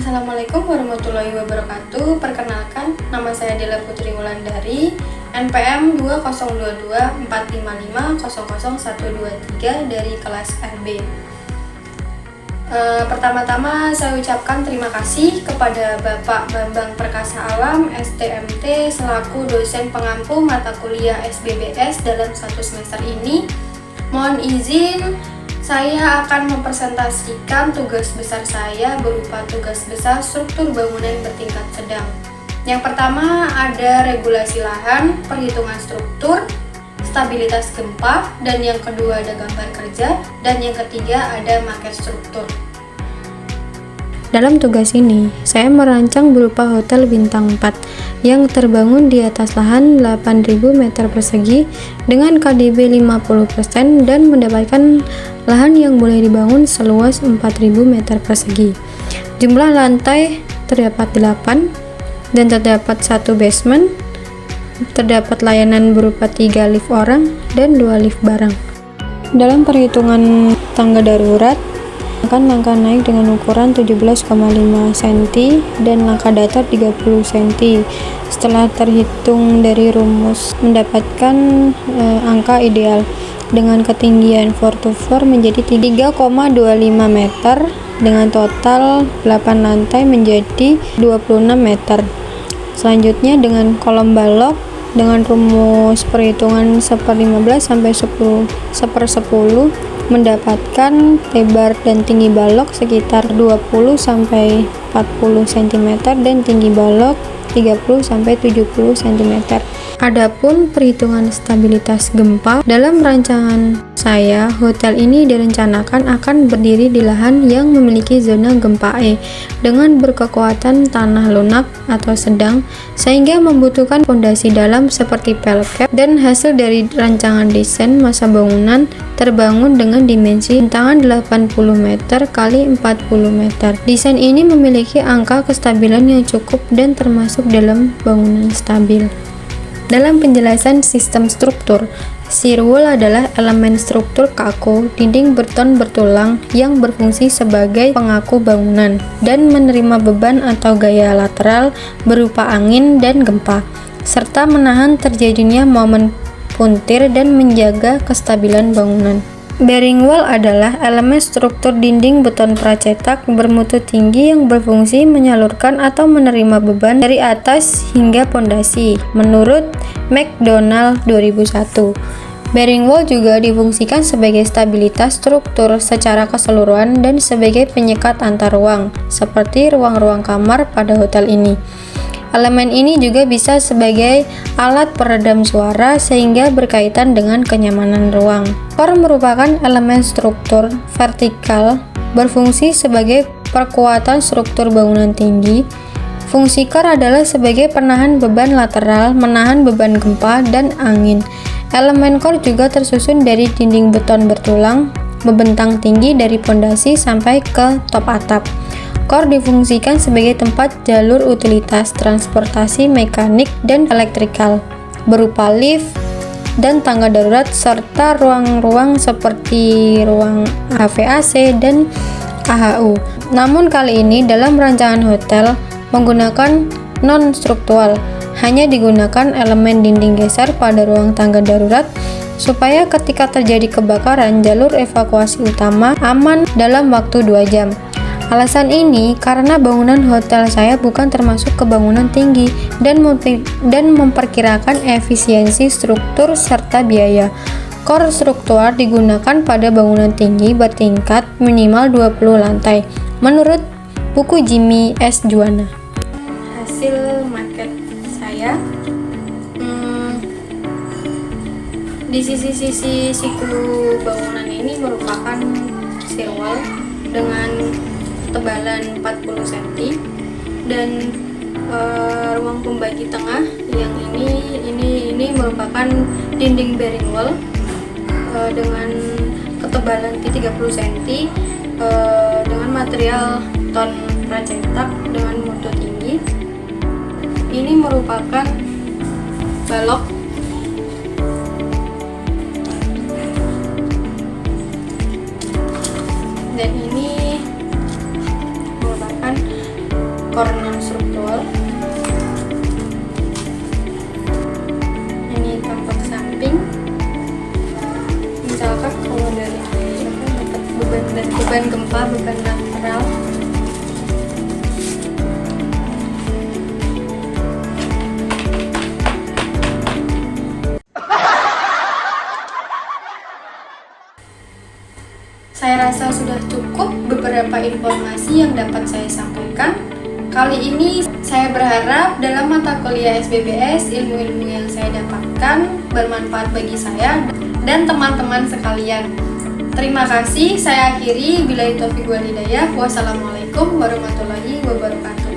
Assalamualaikum warahmatullahi wabarakatuh. Perkenalkan, nama saya Dela Putri Wulandari, NPM 20245500123 dari kelas RB. Pertama-tama saya ucapkan terima kasih kepada Bapak Bambang Perkasa Alam, STMT, selaku dosen pengampu mata kuliah SBBS dalam 1 semester ini. Mohon izin, saya akan mempresentasikan tugas besar saya berupa tugas besar struktur bangunan bertingkat sedang. Yang pertama ada regulasi lahan, perhitungan struktur, stabilitas gempa, dan yang kedua ada gambar kerja, dan yang ketiga ada maket struktur. Dalam tugas ini, saya merancang berupa hotel bintang 4 yang terbangun di atas lahan 8.000 meter persegi dengan KDB 50% dan mendapatkan lahan yang boleh dibangun seluas 4.000 meter persegi. Jumlah lantai terdapat 8 dan terdapat 1 basement. Terdapat layanan berupa 3 lift orang dan 2 lift barang. Dalam perhitungan tangga darurat, langkah naik dengan ukuran 17,5 cm dan langkah datar 30 cm. Setelah terhitung dari rumus, mendapatkan angka ideal dengan ketinggian floor to floor menjadi 3,25 meter dengan total 8 lantai menjadi 26 meter. Selanjutnya dengan kolom balok dengan rumus perhitungan 1/15 sampai 1/10 mendapatkan lebar dan tinggi balok sekitar 20 sampai 40 cm dan tinggi balok 30 sampai 70 cm. Adapun perhitungan stabilitas gempa, dalam rancangan saya, hotel ini direncanakan akan berdiri di lahan yang memiliki zona gempa E dengan berkekuatan tanah lunak atau sedang, sehingga membutuhkan fondasi dalam seperti pelket, dan hasil dari rancangan desain masa bangunan terbangun dengan dimensi bentangan 80 meter kali 40 meter. Desain ini memiliki angka kestabilan yang cukup dan termasuk dalam bangunan stabil. Dalam penjelasan sistem struktur, shear wall adalah elemen struktur kaku dinding beton bertulang yang berfungsi sebagai pengaku bangunan dan menerima beban atau gaya lateral berupa angin dan gempa, serta menahan terjadinya momen puntir dan menjaga kestabilan bangunan. Bearing wall adalah elemen struktur dinding beton pracetak bermutu tinggi yang berfungsi menyalurkan atau menerima beban dari atas hingga pondasi, menurut McDonald 2001. Bearing wall juga difungsikan sebagai stabilitas struktur secara keseluruhan dan sebagai penyekat antar ruang, seperti ruang-ruang kamar pada hotel ini. Elemen ini juga bisa sebagai alat peredam suara sehingga berkaitan dengan kenyamanan ruang. Core merupakan elemen struktur vertikal berfungsi sebagai perkuatan struktur bangunan tinggi. Fungsi core adalah sebagai penahan beban lateral, menahan beban gempa dan angin. Elemen core juga tersusun dari dinding beton bertulang, membentang tinggi dari pondasi sampai ke top atap. Core difungsikan sebagai tempat jalur utilitas transportasi mekanik dan elektrikal berupa lift dan tangga darurat serta ruang-ruang seperti ruang HVAC dan AHU. Namun kali ini dalam rancangan hotel menggunakan non-struktural, hanya digunakan elemen dinding geser pada ruang tangga darurat supaya ketika terjadi kebakaran jalur evakuasi utama aman dalam waktu 2 jam. Alasan ini karena bangunan hotel saya bukan termasuk ke bangunan tinggi dan memperkirakan efisiensi struktur serta biaya. Core struktural digunakan pada bangunan tinggi bertingkat minimal 20 lantai, menurut buku Jimmy S. Juwana. Hasil maket saya, di sisi-sisi siku bangunan ini merupakan shear wall dengan ketebalan 40 cm dan ruang pembagi tengah yang ini merupakan dinding bearing wall dengan ketebalan 30 cm dengan material ton pracetak dengan mutu tinggi. Ini merupakan balok dan ini merupakan core non-struktural. Ini tampak samping. Misalkan kalau dari dapat beban dan beban gempa, beban lateral. Saya rasa sudah cukup beberapa informasi yang dapat saya sampaikan. Kali ini saya berharap dalam mata kuliah SBBS ilmu-ilmu yang saya dapatkan bermanfaat bagi saya dan teman-teman sekalian. Terima kasih, saya akhiri. Billahi taufiq wal hidayah. Wassalamualaikum warahmatullahi wabarakatuh.